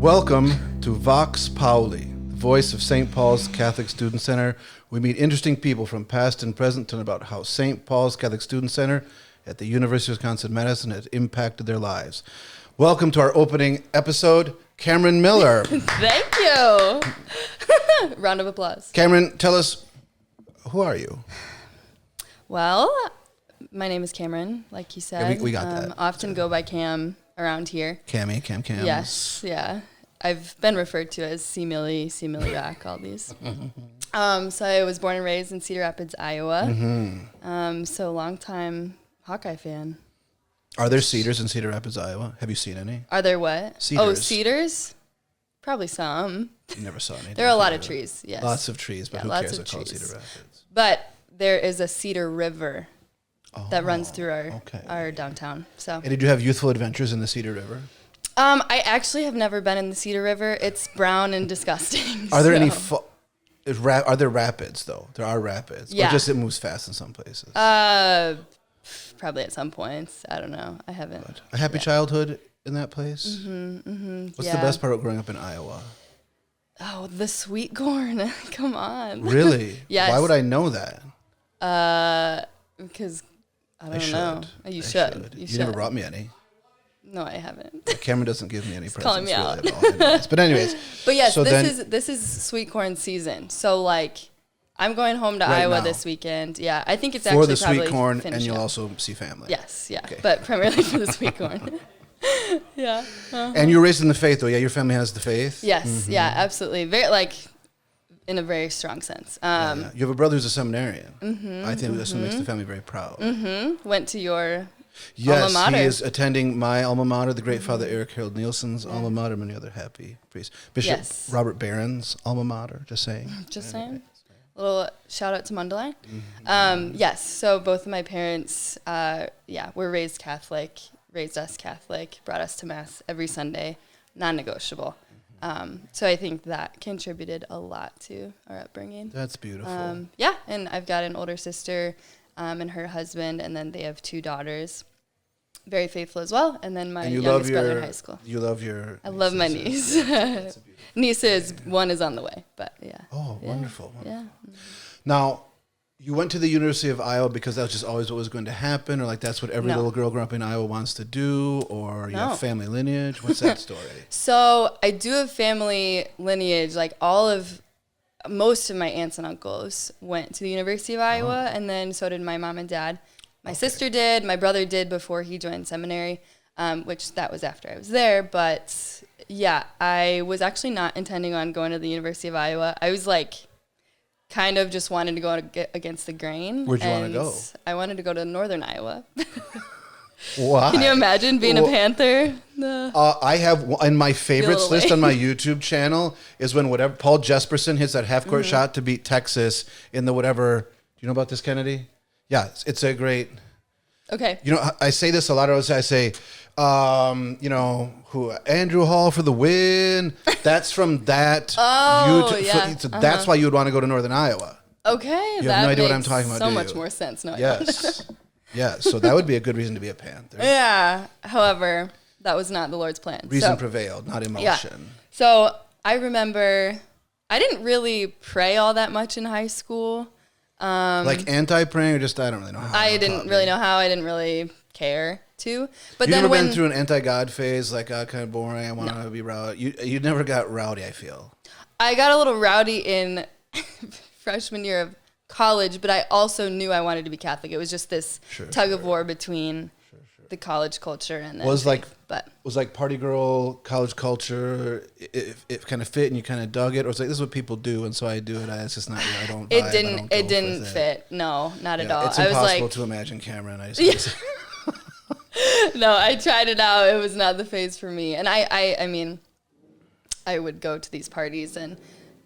Welcome to Vox Pauli, the voice of St. Paul's Catholic Student Center. We meet interesting people from past and present to learn about how St. Paul's Catholic Student Center at the University of Wisconsin-Madison has impacted their lives. Welcome to our opening episode, Camryn Miller. Thank you. Round of applause. Camryn, tell us, who are you? Well, my name is Camryn, like you said. Yeah, we got that. Often go by Cam around here. Cam. Yes, yeah. I've been referred to as C-Millie back, all these. So I was born and raised in Cedar Rapids, Iowa. Mm-hmm. So long time Hawkeye fan. Are there cedars in Cedar Rapids, Iowa? Have you seen any? Are there what? Cedars. Oh, cedars? Probably some. You never saw any. There are a lot of trees, yes. Lots of trees, but who cares? They're called Cedar Rapids. But there is a Cedar River that runs through our downtown. So. And did you have youthful adventures in the Cedar River? I actually have never been in the Cedar River. It's brown and disgusting. Are there any? Are there rapids though? There are rapids. Yeah. Or just it moves fast in some places. Probably at some points. I don't know. I haven't. But a happy childhood in that place. What's the best part of growing up in Iowa? Oh, the sweet corn. Come on. Really? Yes. Why would I know that? Because I don't know. You should. You never brought me any. No, I haven't. Camryn doesn't give me any presents. Calling me out. Really at all. But anyways. But yes, this is sweet corn season. So like, I'm going home to Iowa this weekend. Yeah, I think it's actually for the sweet corn, and you'll also see family. Yes, yeah, okay. But primarily for the sweet corn. Yeah. Uh-huh. And you're raised in the faith, though. Yeah, your family has the faith. Yes. Yeah. Absolutely. Very in a very strong sense. Yeah. You have a brother who's a seminarian. I think that's what makes the family very proud. Went to your. Yes, alma mater. He is attending my alma mater, the great Father Eric Harold Nielsen's alma mater, many other happy priests. Bishop Robert Barron's alma mater, just saying. Just saying. A little shout out to Mundelein. Yes, so both of my parents, were raised Catholic, raised us Catholic, brought us to Mass every Sunday, non-negotiable. So I think that contributed a lot to our upbringing. That's beautiful. And I've got an older sister and her husband, and then they have two daughters. Very faithful as well, and then my youngest brother in high school. You love your. I love my niece. Niece one is on the way, but yeah. Oh, yeah. Wonderful. Yeah. Now, you went to the University of Iowa because that was just always what was going to happen, or like that's what every little girl growing up in Iowa wants to do, or you have family lineage. What's that story? So I do have family lineage. Like most of my aunts and uncles went to the University of Iowa, and then so did my mom and dad. My sister did, my brother did before he joined seminary, which that was after I was there. But yeah, I was actually not intending on going to the University of Iowa. I was kind of just wanted to go against the grain. Where'd you want to go? I wanted to go to northern Iowa. Why? Can you imagine being a Panther? I have, and my favorites list on my YouTube channel is when Paul Jesperson hits that half-court shot to beat Texas in the whatever. Do you know about this, Kennedy? Yeah, it's a great. Okay. You know, I say this a lot. I say, Andrew Hall for the win. That's from that. That's why you would want to go to northern Iowa. Okay, you have no idea what I'm talking about. So much more sense. No. Yes. Yeah. So that would be a good reason to be a Panther. Yeah. However, that was not the Lord's plan. Reason prevailed, not emotion. Yeah. So I remember I didn't really pray all that much in high school. Like anti-praying, or just I don't really know how. I didn't really know how. I didn't really care to. But you then never been through an anti-God phase, like kind of boring. I want to be rowdy. You never got rowdy. I feel. I got a little rowdy in freshman year of college, but I also knew I wanted to be Catholic. It was just this tug of war between the college culture and was like party girl college culture. It kind of fit and you kind of dug it, or it's like this is what people do and so I do it. It's just not. I don't. It didn't fit. No, not at all. It's impossible to imagine Camryn. No, I tried it out. It was not the phase for me. And I mean, I would go to these parties and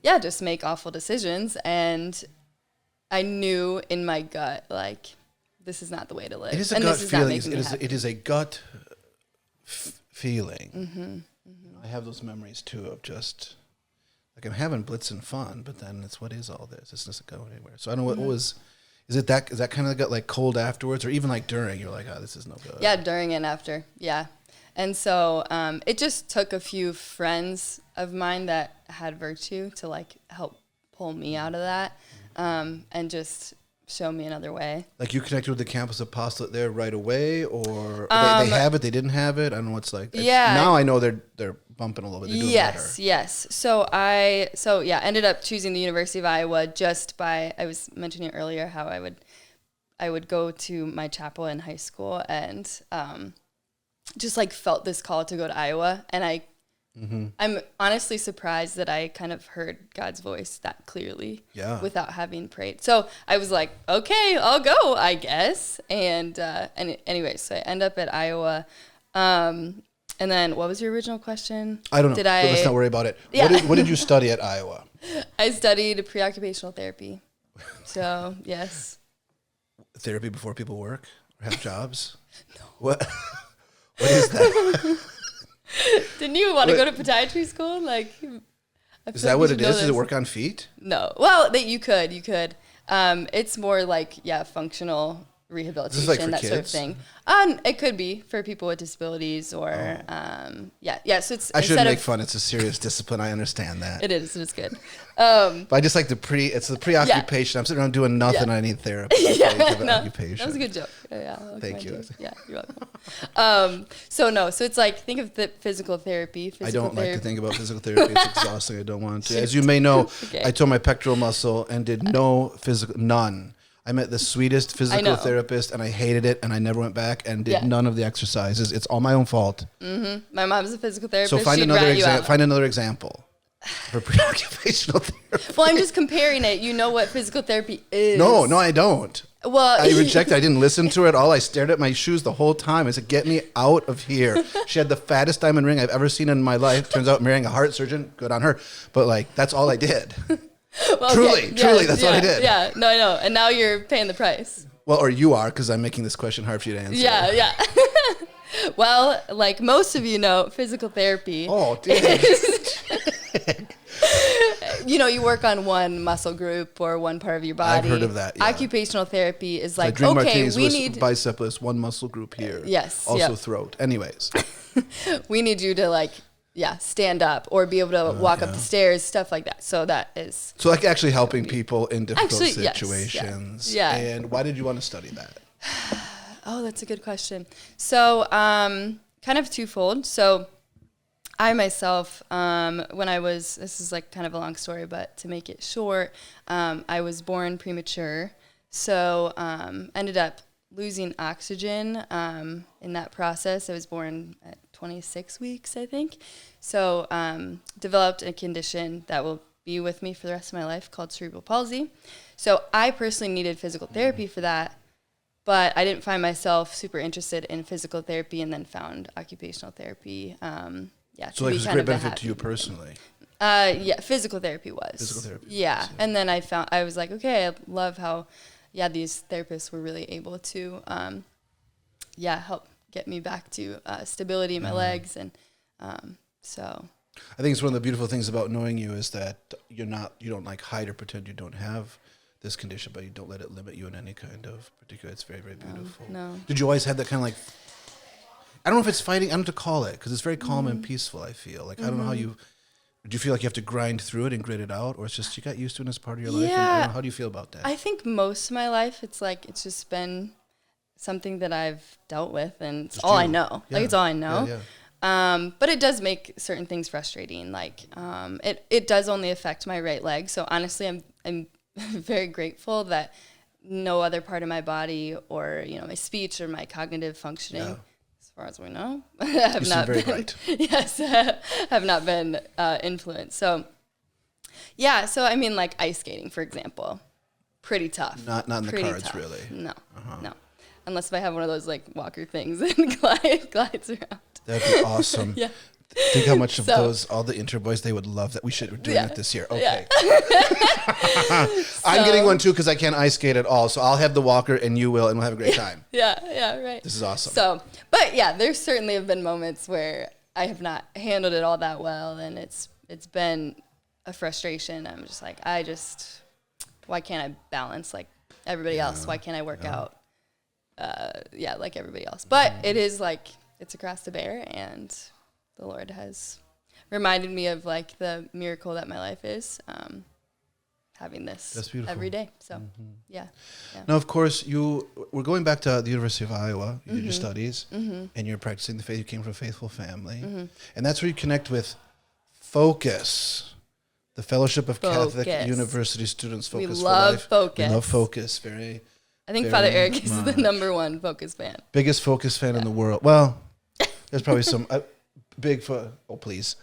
just make awful decisions, and I knew in my gut this is not the way to live. It is a gut feeling. It is a gut feeling. I have those memories too of just I'm having blitz and fun, but then it's what is all this? It's not going anywhere. So I don't know what was. Is that kind of got cold afterwards, or even during? You're like, oh, this is no good. Yeah, during and after. Yeah, And so it just took a few friends of mine that had virtue to like help pull me out of that and just show me another way. Like you connected with the Campus Apostolate there right away, or they have it, they didn't have it? I don't know what's like. Yeah. Now I know they're bumping a little bit. They're doing better. Yes. So ended up choosing the University of Iowa just by, I was mentioning earlier how I would go to my chapel in high school and just like felt this call to go to Iowa. And I'm honestly surprised that I kind of heard God's voice that clearly without having prayed. So I was like, okay, I'll go, I guess. And anyway, so I end up at Iowa. And then what was your original question? I don't know. But let's not worry about it. Yeah. What did you study at Iowa? I studied preoccupational therapy. So, yes. Therapy before people work or have jobs? No. What is that? Didn't you want to go to podiatry school? Like, is that what it is? Does it work on feet? No. Well, you could. It's more like, functional rehabilitation, like for that kids? sort of thing. It could be for people with disabilities or, so it's I shouldn't make fun. It's a serious discipline. I understand that. It is. It's good. But I just like it's the preoccupation. I'm sitting around doing nothing. I need therapy. Occupation. That was a good joke. Thank you. Yeah, you're welcome. So it's like, think of the physical therapy. I don't like to think about physical therapy. It's exhausting. I don't want to. As you may know, I tore my pectoral muscle and did none. I met the sweetest physical therapist, and I hated it, and I never went back and did none of the exercises. It's all my own fault. Mm-hmm. My mom's a physical therapist. So find another example for preoccupational therapy. Well, I'm just comparing it. You know what physical therapy is. No, I don't. Well, I rejected. I didn't listen to it. I stared at my shoes the whole time. I said, "Get me out of here." She had the fattest diamond ring I've ever seen in my life. Turns out marrying a heart surgeon, good on her. But that's all I did. Well, truly, that's what I did. Yeah, no, I know. And now you're paying the price. Well, or you are, because I'm making this question hard for you to answer. Yeah. Well, like most of you know, physical therapy. Oh, damn. You work on one muscle group or one part of your body. I've heard of that. Yeah. Occupational therapy is like, we need bicep list, one muscle group here. Yes. Also throat. Anyways. We need you to stand up or be able to walk up the stairs, stuff like that. So that is... So actually helping people in difficult situations. Yes, yeah. And why did you want to study that? Oh, that's a good question. So kind of twofold. So I myself, when I was... This is kind of a long story, but to make it short, I was born premature. So ended up losing oxygen in that process. I was born at 26 weeks, I think. So developed a condition that will be with me for the rest of my life called cerebral palsy. So I personally needed physical therapy for that, but I didn't find myself super interested in physical therapy and then found occupational therapy. So it was a great benefit to you personally. Physical therapy was. Physical therapy. Yeah, and then I was like, okay, I love how, these therapists were really able to, help get me back to stability in my legs, and so. I think it's one of the beautiful things about knowing you is that you don't hide or pretend you don't have this condition, but you don't let it limit you in any kind of particular. It's very, very beautiful. No. Did you always have that kind of I don't know if it's fighting. I don't know what to call it because it's very calm and peaceful. I feel I don't know how you. Do you feel like you have to grind through it and grit it out, or it's just you got used to it as part of your life? Yeah. How do you feel about that? I think most of my life, it's just been something that I've dealt with, and it's all I know. Yeah. It's all I know. Yeah. But it does make certain things frustrating. It does only affect my right leg. So honestly, I'm very grateful that no other part of my body or my speech or my cognitive functioning. Yeah. As far as we know, have not been right. Yes, have not been influenced. So, so I mean, ice skating, for example, pretty tough. Not in the cards, really. No, no, unless if I have one of those walker things and glides around. That'd be awesome. Yeah. Think how much of all the intro boys, they would love that. We should do it this year. Okay. Yeah. I'm getting one too because I can't ice skate at all. So I'll have the walker and you will, and we'll have a great time. Yeah, right. This is awesome. So, but there certainly have been moments where I have not handled it all that well, and it's been a frustration. I'm just why can't I balance like everybody else? Why can't I work out? Like everybody else. But it is it's a cross to bear, and the Lord has reminded me of like the miracle that my life is, having this every day. So yeah. Now, of course, we're going back to the University of Iowa. You did your studies, and you're practicing the faith. You came from a faithful family, and that's where you connect with Focus, the Fellowship of Catholic University Students. Focus we for love Life. Focus. We love Focus. I think Father Eric is the #1 Focus fan. Biggest Focus fan in the world. Well, there's probably some big. Oh, please.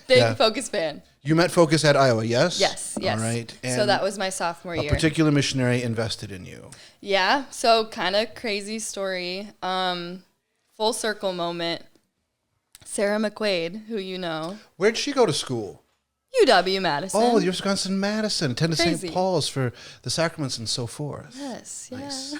Big Focus fan. You met Focus at Iowa, yes? Yes. All right. And so that was my sophomore year. A particular missionary invested in you. Yeah. So kind of crazy story. Full circle moment. Sarah McQuaid, who you know. Where'd she go to school? UW-Madison. Oh, Wisconsin-Madison. Attended Crazy. St. Paul's for the sacraments and so forth. Yes. Yeah. Nice.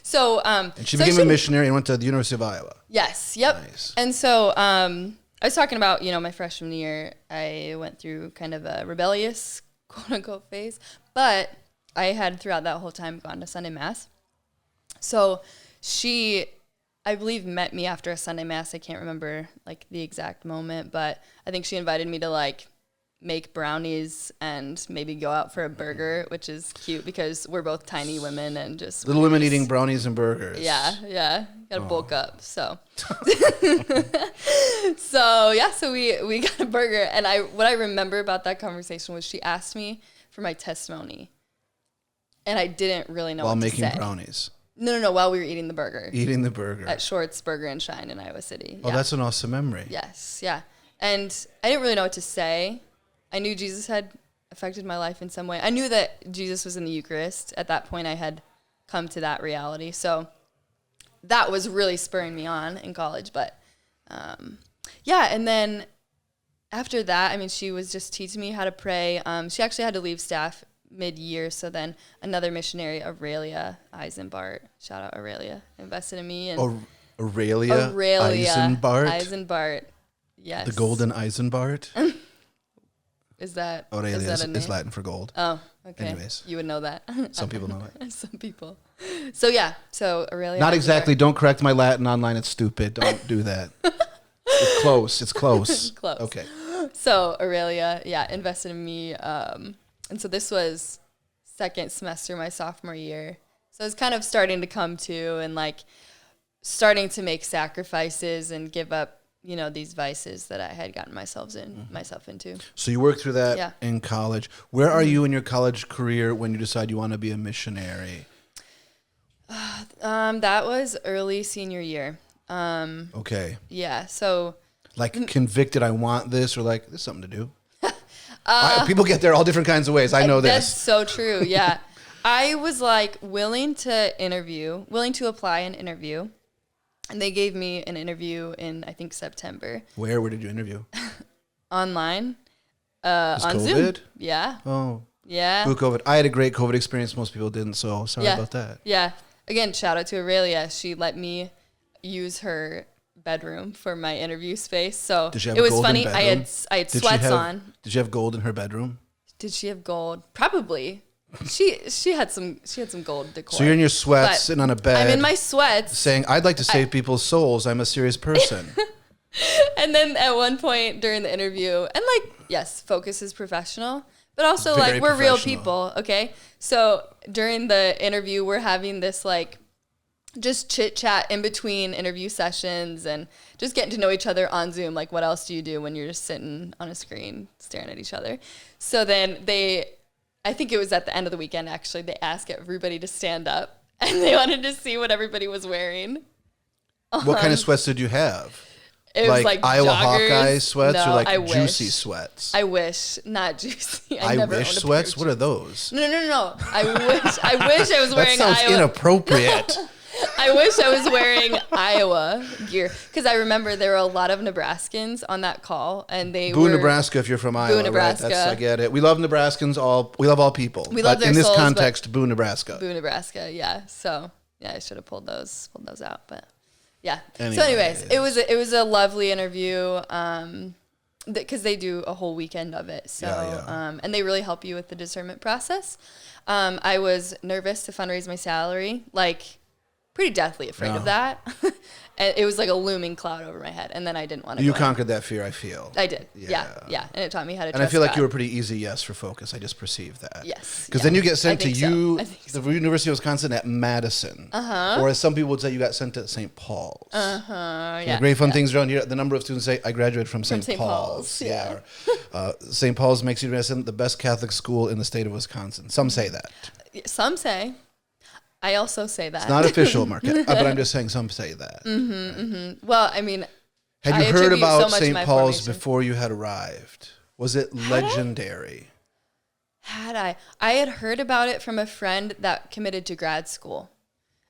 So, and she became a missionary and went to the University of Iowa. Yes. Yep. Nice. And so, I was talking about, my freshman year, I went through kind of a rebellious, quote unquote, phase, but I had throughout that whole time gone to Sunday Mass. So she, I believe, met me after a Sunday Mass. I can't remember like the exact moment, but I think she invited me to like make brownies and maybe go out for a burger, which is cute because we're both tiny women and just little women eating brownies and burgers. Yeah. Gotta bulk up. So so we got a burger, and what I remember about that conversation was she asked me for my testimony, and I didn't really know while what to making say. brownies. No, while we were eating the burger. Eating the burger. At Short's Burger and Shine in Iowa City. Oh, that's an awesome memory. Yes, yeah. And I didn't really know what to say. I knew Jesus had affected my life in some way. I knew that Jesus was in the Eucharist. At that point, I had come to that reality. So that was really spurring me on in college. But and then after that, she was just teaching me how to pray. She actually had to leave staff mid-year, so then another missionary, Aurelia Eisenbart, shout out Aurelia, invested in me. And Aurelia Eisenbart, yes. The golden Eisenbart. Is that Aurelia is that a name? is Latin for gold. Oh, okay. Anyways. You would know that. Some people know it. Some people. So yeah, so Aurelia. Not exactly. Don't correct my Latin online. It's stupid. Don't do that. It's close. It's close. Close. Okay. So Aurelia, invested in me. And so this was second semester, my sophomore year. So I was kind of starting to come to and like starting to make sacrifices and give up, these vices that I had gotten myself into. So you worked through that in college. Where are you in your college career when you decide you want to be a missionary? That was early senior year. Okay. Yeah. So like convicted, I want this, or like there's something to do. People get there all different kinds of ways. I know this. That's so true. Yeah. I was like willing to apply and interview. And they gave me an interview in, I think, September. Where did you interview? Online. On COVID? Zoom. Yeah. Oh. Yeah. Blue COVID. I had a great COVID experience. Most people didn't, so sorry about that. Yeah. Again, shout out to Aurelia. She let me use her bedroom for my interview space. So did she have it was gold funny. In I had sweats on. Did she have gold in her bedroom? Did she have gold? Probably. She had some gold decor. So you're in your sweats, sitting on a bed. I'm in my sweats, saying, "I'd like to save people's souls. I'm a serious person." And then at one point during the interview, and like, yes, Focus is professional, but also like we're real people. Okay, so during the interview, we're having this like just chit chat in between interview sessions and just getting to know each other on Zoom. Like, what else do you do when you're just sitting on a screen staring at each other? So then I think it was at the end of the weekend, actually, they asked everybody to stand up, and they wanted to see what everybody was wearing. What kind of sweats did you have? It was like Iowa joggers. Hawkeye sweats or like I juicy wish. swesh? I wish, not juicy. I wish sweats? What are those? No. I wish I was wearing That sounds Iowa. Inappropriate. I wish I was wearing Iowa gear because I remember there were a lot of Nebraskans on that call, and they Boo were Nebraska if you're from Iowa. Boo Nebraska. Right? I get it. We love Nebraskans. We love all people. We love but their in this souls, context, Boo Nebraska. Boo Nebraska. Yeah. So yeah, I should have pulled those out, but yeah. Anyways. So anyways, it was a lovely interview. Because they do a whole weekend of it. So, and they really help you with the discernment process. I was nervous to fundraise my salary. Like, pretty deathly afraid of that. And it was like a looming cloud over my head. And then I didn't want to You conquered that fear, I feel. I did. Yeah. And it taught me how to trust And I feel like God. you were pretty easy yes for focus. I just perceived that. Yes. Because then you get sent to the University of Wisconsin at Madison. Or as some people would say, you got sent to St. Paul's. Yeah. Great fun things around here. The number of students say, I graduated from St. Paul's. Yeah. St. Paul's makes University the best Catholic school in the state of Wisconsin. Some say that. Some say. I also say that. It's not official, Marquette, but I'm just saying some say that. Well, I mean, had you I heard attribute so about much St. my Paul's formation. before you had arrived? Was it legendary? Had I? I had heard about it from a friend that committed to grad school.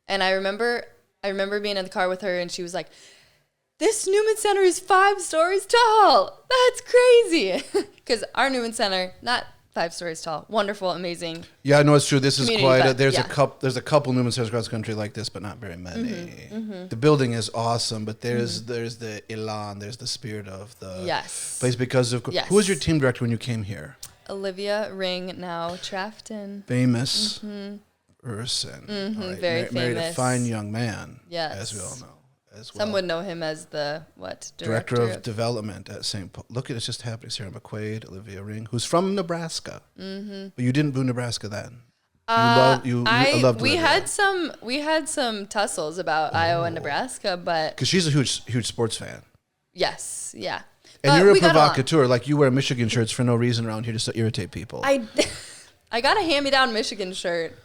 And I remember being in the car with her and she was like, this Newman Center is 5 stories tall. That's crazy. Because our Newman Center, not 5 stories tall. Wonderful, amazing. Yeah, no, it's true. This is quite but, there's a couple Newman Centers across the country like this, but not very many. The building is awesome, but there's the elan, there's the spirit of the place because of who was your team director when you came here? Olivia Ring, now Trafton. Famous person. Right. Very famous. Married a fine young man, yes. as we all know. As well. Some would know him as the Director of Development at St. Paul. Look at it's just happening. Sarah McQuaid, Olivia Ring, who's from Nebraska. But you didn't boo Nebraska then. You loved we Olivia. we had some tussles about Iowa and Nebraska, but because she's a huge sports fan. yes, yeah. And but you're a we got along. provocateur. Like you wear Michigan shirts for no reason around here just to irritate people. I got a hand-me-down Michigan shirt,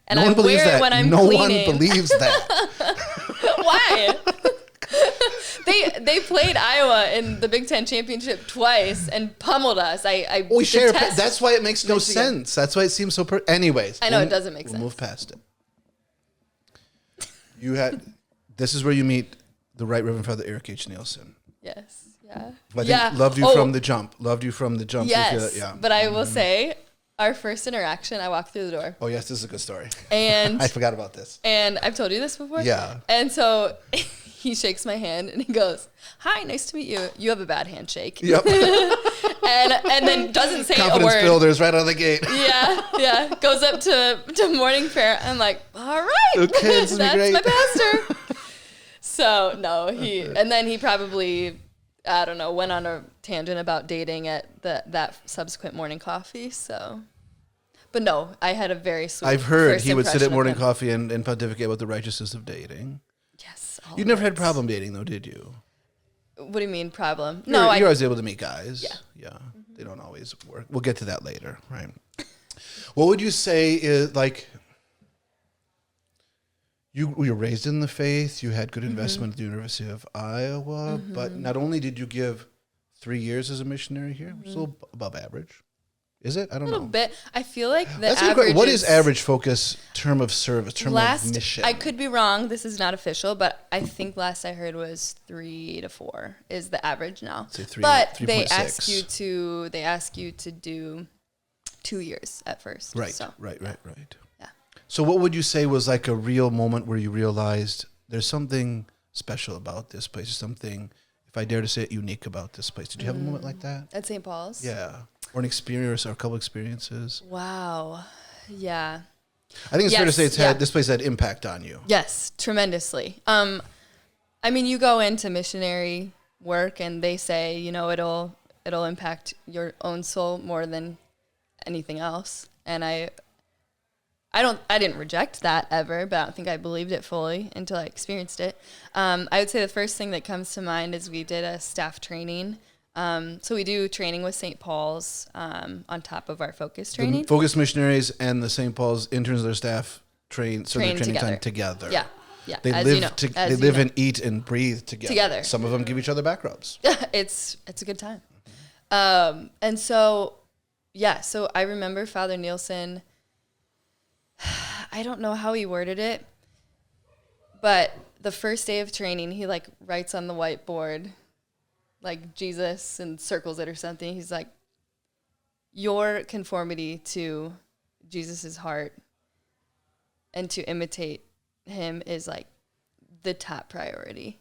and no I one believes wear that. it when I'm no cleaning. one believes that. Why? They played Iowa in the Big Ten championship twice and pummeled us. We share. detest That's why it makes no Michigan. sense. That's why it seems so. Anyways, I know it doesn't make we'll sense. move past it. You had. This is where you meet the Right Reverend Father Eric H. Nielsen. Yes. Yeah. I think loved you from the jump. Loved you from the jump. Yes. Yeah. But I will say, our first interaction, I walked through the door. Oh yes, this is a good story. And I forgot about this. And I've told you this before. Yeah. And so he shakes my hand and he goes, "Hi, nice to meet you. You have a bad handshake." Yep. and then doesn't say Confidence a word. builders right out of the gate. Yeah. Goes up to morning prayer. I'm like, all right, okay, this is that's great. my pastor. So no, and then he probably, I don't know, went on a tangent about dating at that subsequent morning coffee. So, but no, I had a very sweet. I've heard first he would sit impression at of morning him. coffee and pontificate about the righteousness of dating. Yes. You never had problem dating though, did you? What do you mean problem? You're always able to meet guys. Yeah. They don't always work. We'll get to that later, right? What would you say is like? You were raised in the faith. You had good investment at the University of Iowa, but not only did you give 3 years as a missionary here, which is a little above average. Is it? I don't know. A little bit. I feel like That's average. What is average focus term of service, term of mission? I could be wrong. This is not official, but I think last I heard was 3 to 4 is the average now. Say 3, but 3.6. they ask you to do 2 years at first. Right. So, Right. Yeah. So what would you say was like a real moment where you realized there's something special about this place, something, if I dare to say it, unique about this place? Did you have a moment like that? At St. Paul's? Yeah. Or an experience or a couple experiences? Wow. Yeah. I think it's fair to say this place had impact on you. Yes, tremendously. I mean, you go into missionary work and they say, it'll impact your own soul more than anything else. And I didn't reject that ever, but I don't think I believed it fully until I experienced it. I would say the first thing that comes to mind is we did a staff training. So we do training with St. Paul's on top of our focus training. The focus missionaries and the St. Paul's interns, their staff train their training time together. Yeah. They live and eat and breathe together. Some of them give each other back rubs. It's a good time. And so I remember Father Nielsen. I don't know how he worded it, but the first day of training, he writes on the whiteboard, Jesus and circles it or something. He's like, your conformity to Jesus's heart and to imitate him is the top priority.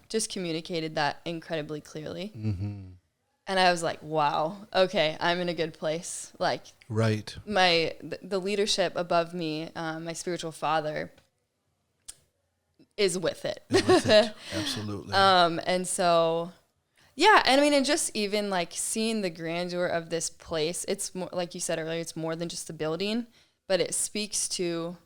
Just communicated that incredibly clearly. Mm-hmm. And I was like, wow, okay, I'm in a good place. Right. The leadership above me, my spiritual father, is with it. Is with it. Absolutely. And so, yeah, and I mean, and just even like seeing the grandeur of this place, it's more, like you said earlier, it's more than just the building, but it speaks to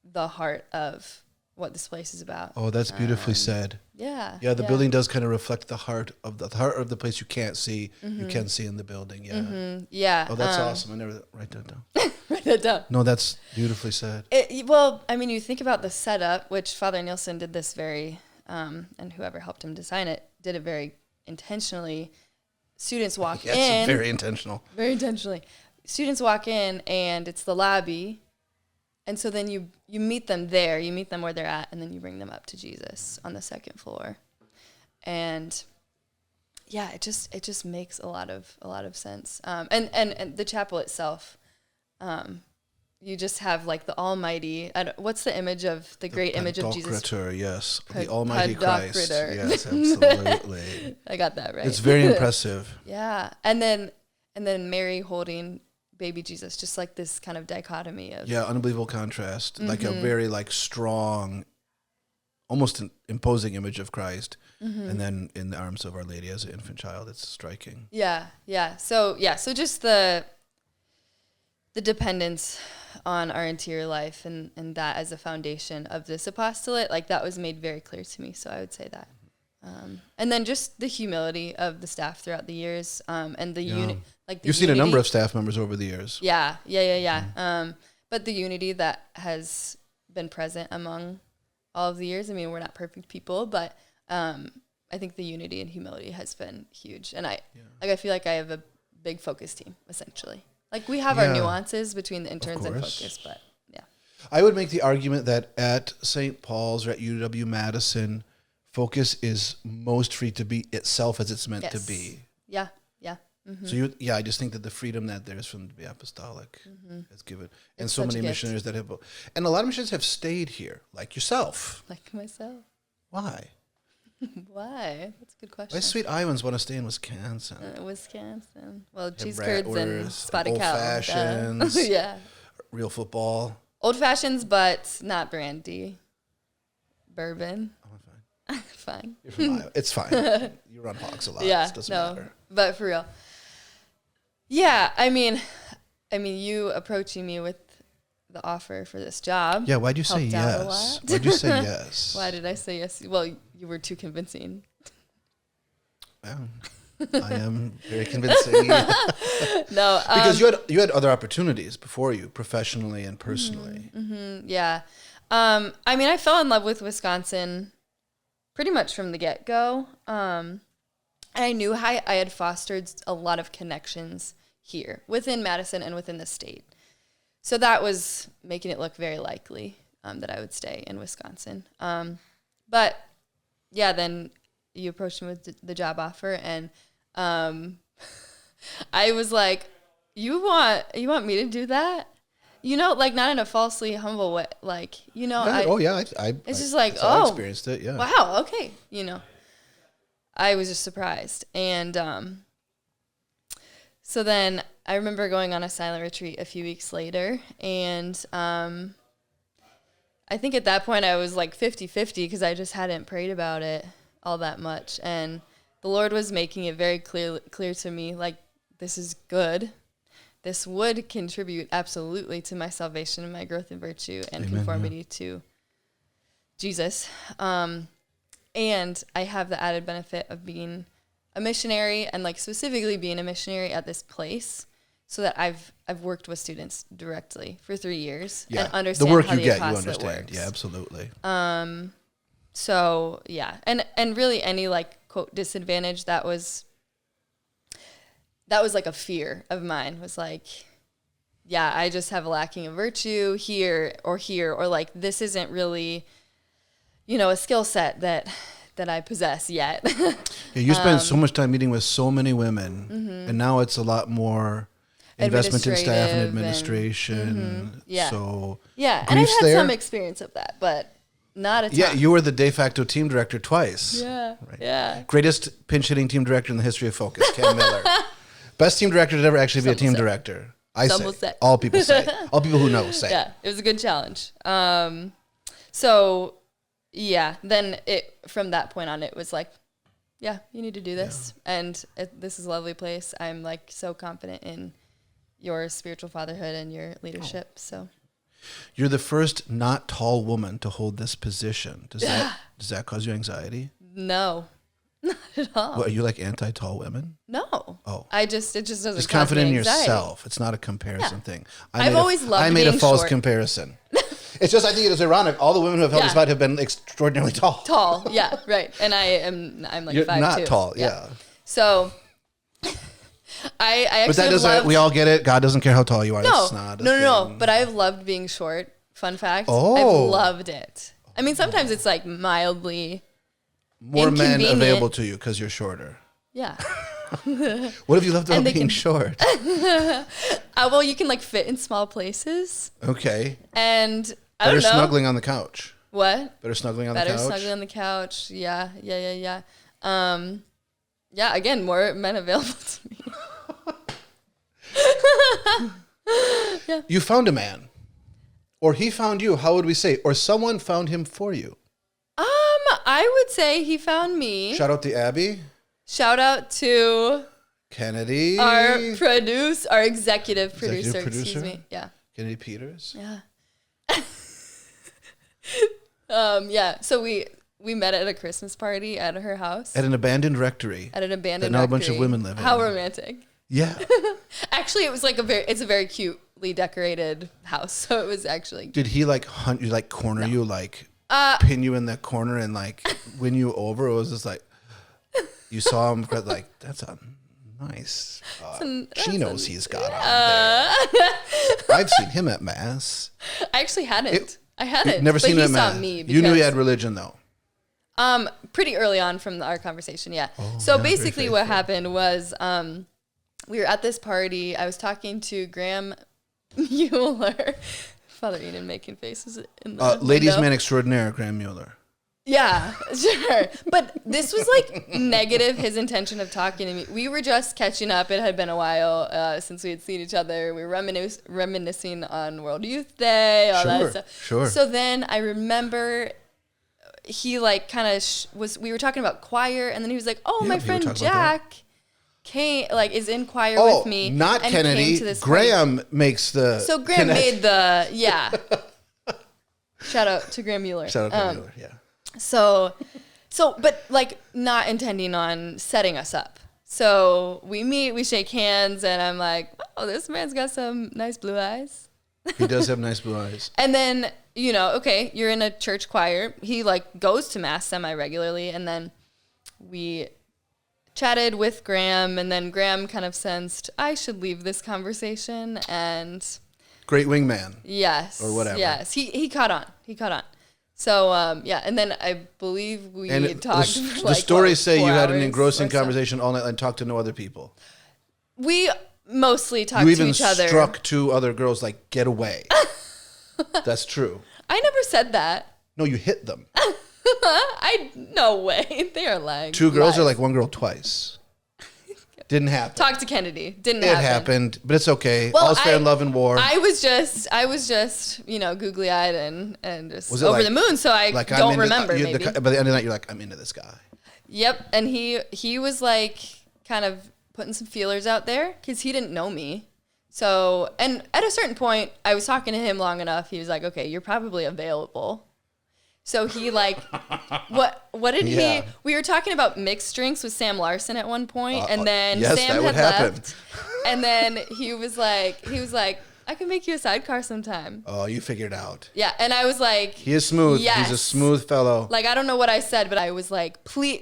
the heart of what this place is about. Oh, that's beautifully said. Yeah. Yeah, the building does kind of reflect the heart of the place you can't see. Mm-hmm. You can see in the building. Yeah. Mm-hmm. Yeah. Oh, that's awesome. I never write that down. Write that down. No, that's beautifully said. Well, I mean, you think about the setup, which Father Nielsen did this very, and whoever helped him design it, did it very intentionally. Students walk in. Yes, very intentional. Very intentionally. Students walk in, and it's the lobby. And so then you meet them there, you meet them where they're at, and then you bring them up to Jesus on the second floor. And yeah, it just makes a lot of sense. And the chapel itself, you just have like the Almighty. What's the image of the great image of Jesus? Yes, the Almighty Christ. Yes, absolutely. I got that right. It's very impressive. Yeah, and then Mary holding baby Jesus, just like this kind of dichotomy of unbelievable contrast, like a very strong, almost an imposing image of Christ, and then in the arms of Our Lady as an infant child. It's striking. So just the dependence on our interior life and that as a foundation of this apostolate, like that was made very clear to me. So I would say that. And then just the humility of the staff throughout the years, and the unity. Like you've seen a number of staff members over the years. Yeah. But the unity that has been present among all of the years. I mean, we're not perfect people, but I think the unity and humility has been huge. And I feel like I have a big focus team essentially. Like we have our nuances between the interns and focus, but yeah. I would make the argument that at St. Paul's or at UW-Madison, focus is most free to be itself as it's meant to be. Yeah. Mm-hmm. So I just think that the freedom that there is from the apostolic is given, and so many missionaries that have, and a lot of missionaries have stayed here, like yourself. Like myself. Why? Why? That's a good question. My sweet Iowans want to stay in Wisconsin. Wisconsin. Well, cheese curds and spotted cow. Old fashions. Yeah. Real football. Old fashions, but not brandy. Bourbon. Oh, I'm fine. Fine. You're from Iowa. It's fine. You run hogs a lot. Yeah. It doesn't matter. But for real. Yeah. I mean, you approaching me with the offer for this job. Yeah. Why'd you say yes? Why'd you say yes? Why did I say yes? Well, you were too convincing. Well, I am very convincing. No, because you had other opportunities before you, professionally and personally. Yeah, I mean, I fell in love with Wisconsin pretty much from the get-go. And I knew I had fostered a lot of connections here within Madison and within the state. So that was making it look very likely that I would stay in Wisconsin. But yeah, then you approached me with the job offer, and I was like, you want me to do that? Like not in a falsely humble way, like, I it's just like, I experienced it. Yeah. Wow. Okay. I was just surprised. And, so then I remember going on a silent retreat a few weeks later, and, I think at that point I was like 50-50 because I just hadn't prayed about it all that much. And the Lord was making it very clear to me, like, this is good. This would contribute absolutely to my salvation and my growth in virtue and conformity to Jesus. And I have the added benefit of being a missionary, and like specifically being a missionary at this place, so that I've worked with students directly for 3 years and understand the work how you the get, you apostolate understand. works. Yeah, absolutely. So yeah, and really any like quote disadvantage that was like a fear of mine, was like, yeah, I just have a lacking of virtue here, or like this isn't really, a skill set that I possess yet. Yeah, you spend so much time meeting with so many women, and now it's a lot more investment in staff and administration. Yeah. So yeah, and I've had some experience of that, but not a ton. Yeah, you were the de facto team director twice. Yeah. Right. Yeah. Greatest pinch hitting team director in the history of Focus, Camryn Miller. Best team director to ever actually be a team director. Some will say. All people say. All people who know say. Yeah, it was a good challenge. So yeah, then from that point on, it was like, yeah, you need to do this. Yeah. And this is a lovely place. I'm like so confident in your spiritual fatherhood and your leadership. So you're the first not tall woman to hold this position. Does that cause you anxiety? No, not at all. What, are you like anti-tall women? No. Oh. It just doesn't just cause confident me in anxiety. yourself. It's not a comparison thing. I've always loved I made being a false short. Comparison. It's just, I think it is ironic. All the women who have held this spot have been extraordinarily tall. Tall, yeah, right. And I'm like 5'2". You're not tall, yeah. So I actually but that doesn't, we all get it. God doesn't care how tall you are. No, That's not no. But I've loved being short. Fun fact. Oh. I've loved it. I mean, sometimes it's like mildly more men available to you because you're shorter. Yeah. What have you loved about being short? Well, you can like fit in small places. Okay. And I don't know. Better snuggling on the couch. What? Better snuggling on the couch? Better snuggling on the couch. Yeah. Yeah, again, more men available to me. Yeah. You found a man. Or he found you. How would we say? Or someone found him for you. I would say he found me. Shout out to Abby. Shout out to Kennedy. Our executive producer. Excuse me. Yeah. Kennedy Peters. Yeah. Yeah. So we met at a Christmas party at her house. At an abandoned rectory. At an abandoned that now rectory. A bunch of women live in. How romantic. Yeah. Actually, it was like it's a very cutely decorated house. So it was actually. Did he like hunt you, like corner you, like pin you in that corner and like win you over? Or was this like you saw him like that's a nice chinos he's got on there. I've seen him at mass. I actually hadn't. I hadn't. Never seen him at mass. Saw me You knew he had religion though. Pretty early on from our conversation, yeah. So basically what happened was we were at this party. I was talking to Graham Mueller. Father Eden making faces in the ladies' window. man extraordinaire, Graham Mueller. Yeah, sure. But this was like negative, his intention of talking to me. We were just catching up. It had been a while since we had seen each other. We were reminiscing on World Youth Day, all that stuff. Sure. So then I remember he like kind of we were talking about choir, and then he was like, "Oh, my friend Jack came, like is in choir with me." Not and Kennedy. Graham makes the. So Graham made the Shout out to Graham Mueller. Shout out to Mueller. Yeah. So, but like not intending on setting us up. So we meet, we shake hands, and I'm like, "Oh, this man's got some nice blue eyes." He does have nice blue eyes. And then, okay, you're in a church choir. He like goes to mass semi-regularly, and then we chatted with Graham, and then Graham kind of sensed I should leave this conversation, and great wingman. Yes. Or whatever. Yes. He caught on. So, and then I believe we talked for like, the stories say you had an engrossing so. conversation all night and talked to no other people. We mostly talked to each other. You even struck two other girls like, get away. That's true. I never said that. No, you hit them. No way. They are lying. Two girls or like one girl twice. Didn't happen. Talk to Kennedy. Didn't happen. It happened, but it's okay. Well, all's fair in love and war. I was just, googly eyed and just over the moon. So I like, don't remember. Maybe. By the end of the night, you're like, I'm into this guy. Yep, and he was like kind of putting some feelers out there because he didn't know me. So, and at a certain point, I was talking to him long enough. He was like, "Okay, you're probably available." So he like, what did he? We were talking about mixed drinks with Sam Larson at one point, and then Sam had left, and then he was like, I can make you a sidecar sometime. Oh, you figured out. Yeah, and I was like, he is smooth. Yes. He's a smooth fellow. Like I don't know what I said, but I was like, please,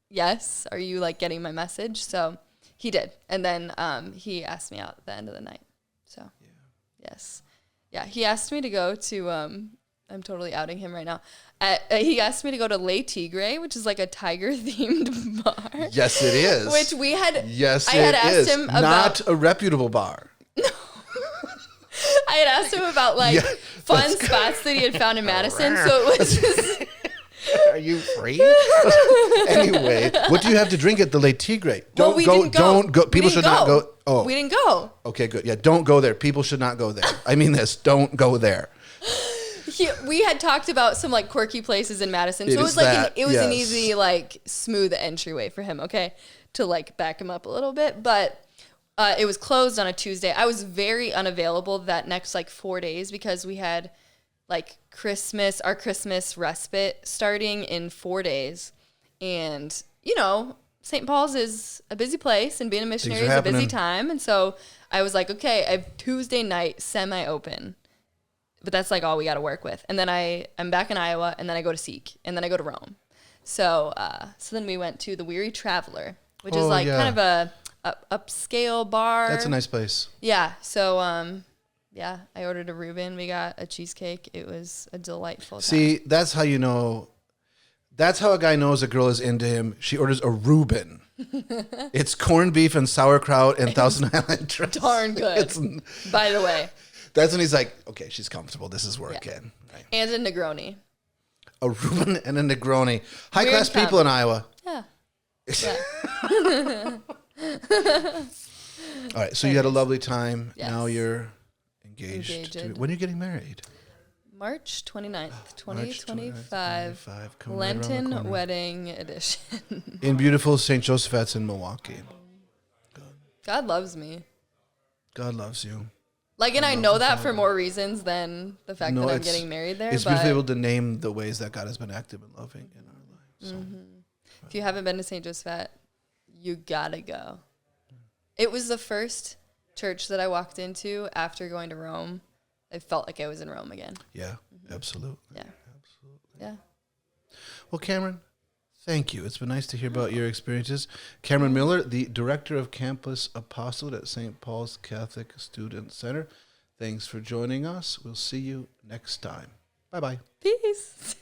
yes. Are you like getting my message? So he did, and then he asked me out at the end of the night. So yes, he asked me to go to. I'm totally outing him right now. He asked me to go to Le Tigre, which is like a tiger-themed bar. Yes, it is. Which we had. Yes, I had asked him about. Not a reputable bar. I had asked him about like fun spots that he had found in Madison. So it was just. Are you free? Anyway, what do you have to drink at the Le Tigre? Don't go. People should not go. Oh, we didn't go. Okay, good. Yeah, don't go there. People should not go there. I mean this. Don't go there. We had talked about some like quirky places in Madison, so it was like an easy like smooth entryway for him. Okay, to like back him up a little bit, but it was closed on a Tuesday. I was very unavailable that next like 4 days because we had like our Christmas respite starting in 4 days, and you know, St. Paul's is a busy place, and being a missionary is a busy time, and so I was like, okay, I have Tuesday night semi-open. But that's like all we got to work with. And then I'm back in Iowa, and then I go to Seek, and then I go to Rome. So then we went to the Weary Traveler, which is like kind of a upscale bar. That's a nice place. Yeah. So I ordered a Reuben. We got a cheesecake. It was a delightful time. See, that's how you know. That's how a guy knows a girl is into him. She orders a Reuben. It's corned beef and sauerkraut and Thousand Island dressing. Darn good. By the way. That's when he's like, okay, she's comfortable. This is working. Yeah. Right. And a Negroni. A Reuben and a Negroni. High-class people in Iowa. Yeah. All right, so you had a lovely time. Yes. Now you're engaged. When are you getting married? March 29th, 2025. Lenten Lenten wedding edition. In beautiful St. Joseph's in Milwaukee. God loves me. God loves you. Like, and I know that for more reasons than the fact that I'm getting married there. It's beautiful able to name the ways that God has been active and loving in our lives. So. If you haven't been to St. Joseph, you gotta go. It was the first church that I walked into after going to Rome. I felt like I was in Rome again. Yeah, absolutely. Yeah. Absolutely. Yeah. Well, Camryn, thank you. It's been nice to hear about your experiences. Camryn Miller, the Director of Campus Apostolate at St. Paul's Catholic Student Center. Thanks for joining us. We'll see you next time. Bye-bye. Peace.